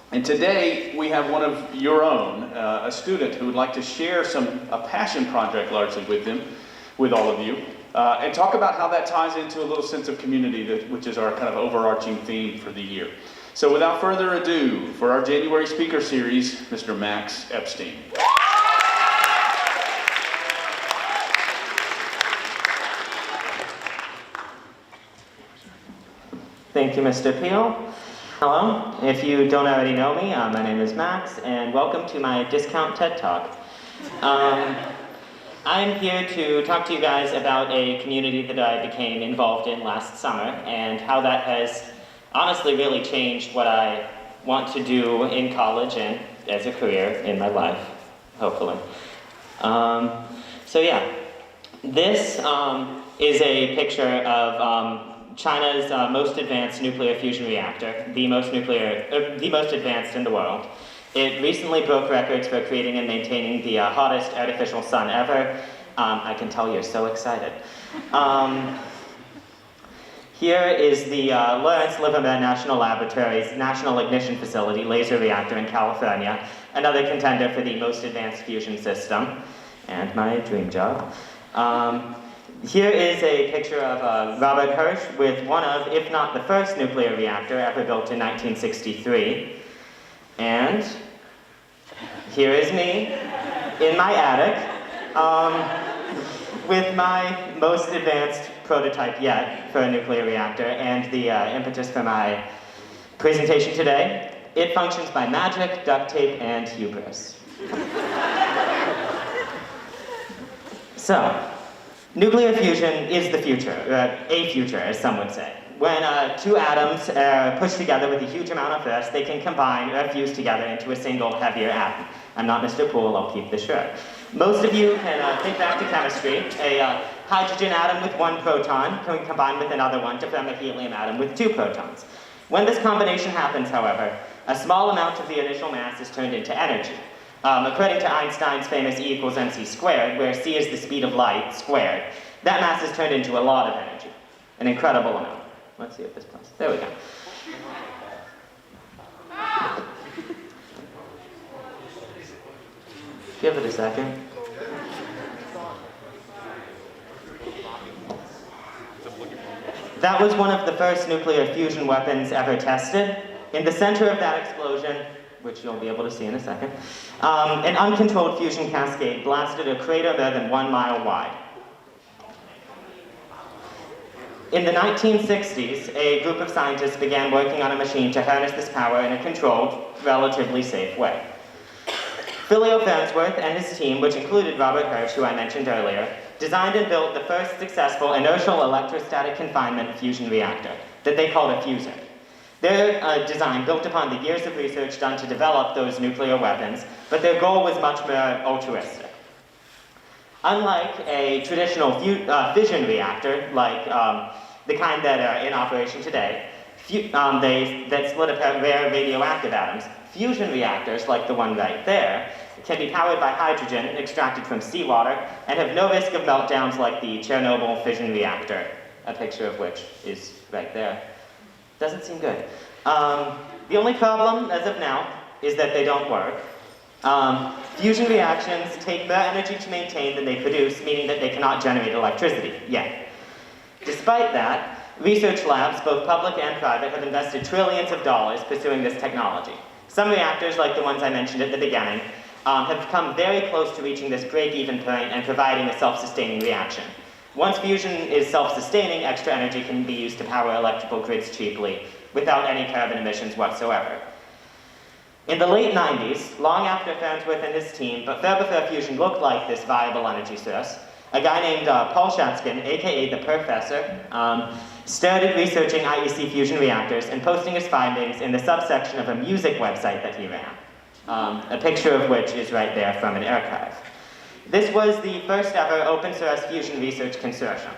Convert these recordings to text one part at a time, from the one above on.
And today we have one of your own, a student who would like to share a passion project largely with all of you, and talk about how that ties into a little sense of community, which is our kind of overarching theme for the year. So without further ado, for our January speaker series, Mr. Max Epstein. Thank you, Mr. Peel. Hello, if you don't already know me, my name is Max, and welcome to my discount TED Talk. I'm here to talk to you guys about a community that I became involved in last summer, and how that has honestly really changed what I want to do in college and as a career in my life, hopefully. So yeah, this is a picture of China's most advanced nuclear fusion reactor, the most advanced in the world. It recently broke records for creating and maintaining the hottest artificial sun ever. I can tell you're so excited. Here is the Lawrence Livermore National Laboratory's National Ignition Facility laser reactor in California, another contender for the most advanced fusion system, and my dream job. Here is a picture of Robert Hirsch with one of, if not the first nuclear reactor ever built in 1963. And here is me in my attic with my most advanced prototype yet for a nuclear reactor, and the impetus for my presentation today. It functions by magic, duct tape, and hubris. So, nuclear fusion is the future, a future, as some would say. When two atoms are pushed together with a huge amount of force, they can combine or fuse together into a single, heavier atom. I'm not Mr. Poole, I'll keep this short. Most of you can think back to chemistry. A hydrogen atom with one proton can combine with another one to form a helium atom with two protons. When this combination happens, however, a small amount of the initial mass is turned into energy. According to Einstein's famous E equals mc squared, where c is the speed of light squared, that mass is turned into a lot of energy, an incredible amount. Let's see if this comes. There we go. Give it a second. That was one of the first nuclear fusion weapons ever tested. In the center of that explosion, which you'll be able to see in a second, an uncontrolled fusion cascade blasted a crater more than 1 mile wide. In the 1960s, a group of scientists began working on a machine to harness this power in a controlled, relatively safe way. Phileo Farnsworth and his team, which included Robert Hirsch, who I mentioned earlier, designed and built the first successful inertial electrostatic confinement fusion reactor that they called a fuser. Their design built upon the years of research done to develop those nuclear weapons, but their goal was much more altruistic. Unlike a traditional fission reactor, like the kind that are in operation today, that split apart rare radioactive atoms, fusion reactors, like the one right there, can be powered by hydrogen extracted from seawater and have no risk of meltdowns like the Chernobyl fission reactor, a picture of which is right there. Doesn't seem good. The only problem, as of now, is that they don't work. Fusion reactions take more energy to maintain than they produce, meaning that they cannot generate electricity yet. Despite that, research labs, both public and private, have invested trillions of dollars pursuing this technology. Some reactors, like the ones I mentioned at the beginning, have come very close to reaching this break-even point and providing a self-sustaining reaction. Once fusion is self-sustaining, extra energy can be used to power electrical grids cheaply, without any carbon emissions whatsoever. In the late 90s, long after Farnsworth and his team, but far before fusion looked like this viable energy source, a guy named Paul Shatskin, aka the Professor, started researching IEC fusion reactors and posting his findings in the subsection of a music website that he ran, a picture of which is right there from an archive. This was the first ever open source fusion research consortium.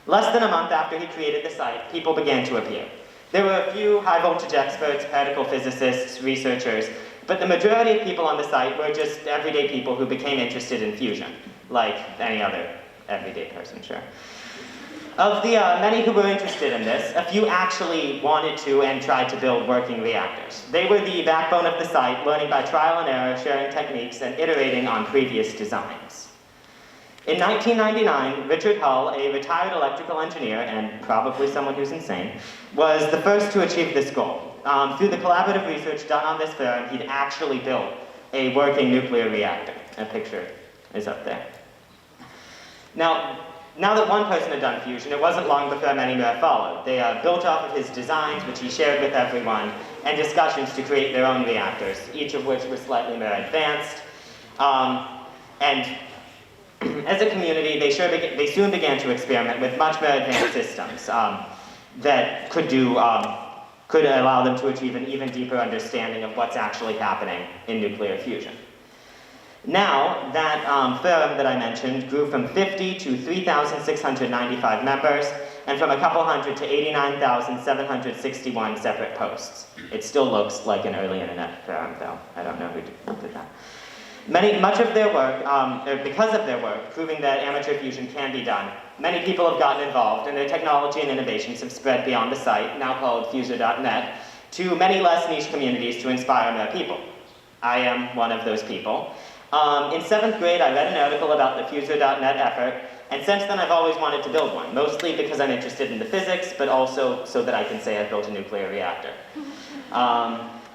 Less than a month after he created the site, people began to appear. There were a few high voltage experts, particle physicists, researchers, but the majority of people on the site were just everyday people who became interested in fusion, like any other everyday person, sure. Of the many who were interested in this, a few actually wanted to and tried to build working reactors. They were the backbone of the site, learning by trial and error, sharing techniques, and iterating on previous designs. In 1999, Richard Hull, a retired electrical engineer, and probably someone who's insane, was the first to achieve this goal. Through the collaborative research done on this firm, he'd actually built a working nuclear reactor. A picture is up there. Now that one person had done fusion, it wasn't long before many more followed. They built off of his designs, which he shared with everyone, and discussions to create their own reactors, each of which was slightly more advanced. And as a community, they soon began to experiment with much more advanced systems that could allow them to achieve an even deeper understanding of what's actually happening in nuclear fusion. Now, that firm that I mentioned grew from 50 to 3,695 members, and from a couple hundred to 89,761 separate posts. It still looks like an early internet firm, though. I don't know who did that. Much of their work, because of their work, proving that amateur fusion can be done, many people have gotten involved, and their technology and innovations have spread beyond the site, now called Future.net, to many less niche communities to inspire more people. I am one of those people. In 7th grade, I read an article about the Future.net effort, and since then I've always wanted to build one, mostly because I'm interested in the physics, but also so that I can say I've built a nuclear reactor.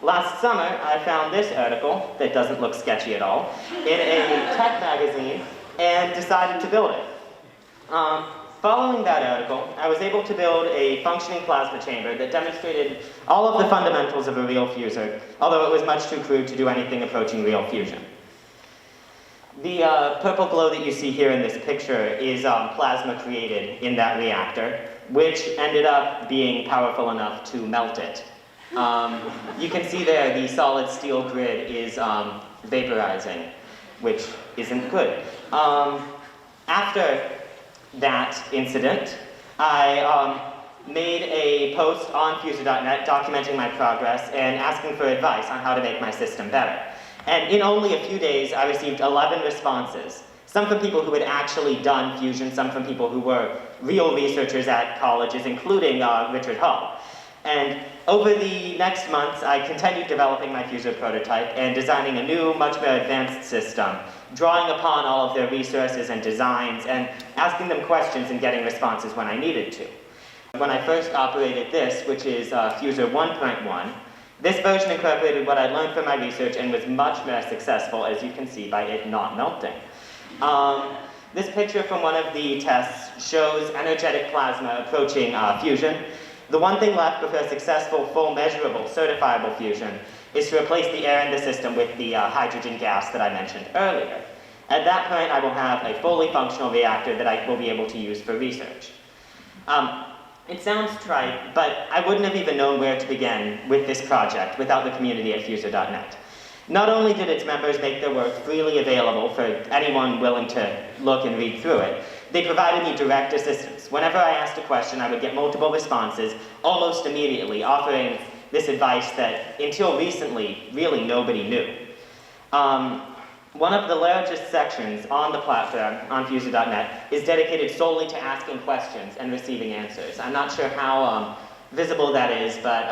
Last summer, I found this article, that doesn't look sketchy at all, in a tech magazine, and decided to build it. Following that article, I was able to build a functioning plasma chamber that demonstrated all of the fundamentals of a real fusor, although it was much too crude to do anything approaching real fusion. The purple glow that you see here in this picture is plasma created in that reactor, which ended up being powerful enough to melt it. You can see there the solid steel grid is vaporizing, which isn't good. After that incident, I made a post on Future.net documenting my progress and asking for advice on how to make my system better. And in only a few days, I received 11 responses. Some from people who had actually done fusion, some from people who were real researchers at colleges, including Richard Hull. And over the next months, I continued developing my fusor prototype and designing a new, much more advanced system, drawing upon all of their resources and designs, and asking them questions and getting responses when I needed to. When I first operated this, which is Fusor 1.1, this version incorporated what I learned from my research and was much more successful, as you can see, by it not melting. This picture from one of the tests shows energetic plasma approaching fusion. The one thing left before successful, full, measurable, certifiable fusion is to replace the air in the system with the hydrogen gas that I mentioned earlier. At that point, I will have a fully functional reactor that I will be able to use for research. It sounds trite, but I wouldn't have even known where to begin with this project without the community at Future.net. Not only did its members make their work freely available for anyone willing to look and read through it, they provided me direct assistance. Whenever I asked a question, I would get multiple responses almost immediately, offering this advice that, until recently, really nobody knew. One of the largest sections on the platform, on Future.net, is dedicated solely to asking questions and receiving answers. I'm not sure how visible that is, but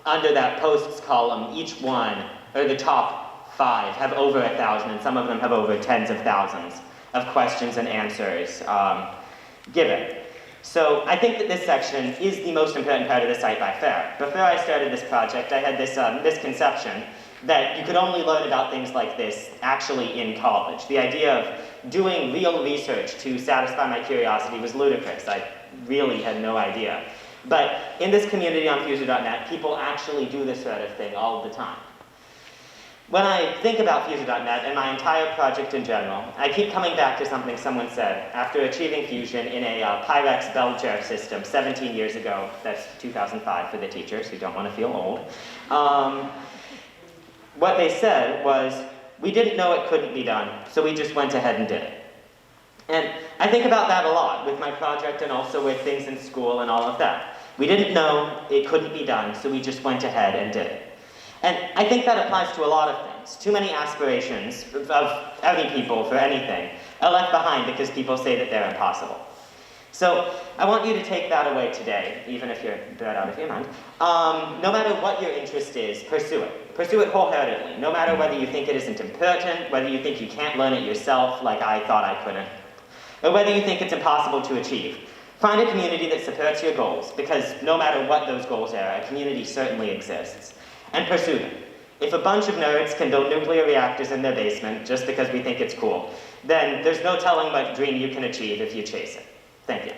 under that posts column, each one, or the top 5, have over 1,000, and some of them have over tens of thousands of questions and answers given. So I think that this section is the most important part of the site by far. Before I started this project, I had this misconception that you could only learn about things like this actually in college. The idea of doing real research to satisfy my curiosity was ludicrous. I really had no idea. But in this community on Future.net, people actually do this sort of thing all the time. When I think about Future.net and my entire project in general, I keep coming back to something someone said after achieving fusion in a Pyrex Belger system 17 years ago. That's 2005 for the teachers who don't want to feel old. What they said was, we didn't know it couldn't be done, so we just went ahead and did it. And I think about that a lot with my project and also with things in school and all of that. We didn't know it couldn't be done, so we just went ahead and did it. And I think that applies to a lot of things. Too many aspirations of any people for anything are left behind because people say that they're impossible. So I want you to take that away today, even if you're that out of your mind. No matter what your interest is, pursue it. Pursue it wholeheartedly, no matter whether you think it isn't important, whether you think you can't learn it yourself like I thought I couldn't, or whether you think it's impossible to achieve. Find a community that supports your goals, because no matter what those goals are, a community certainly exists, and pursue them. If a bunch of nerds can build nuclear reactors in their basement just because we think it's cool, then there's no telling what dream you can achieve if you chase it. Thank you.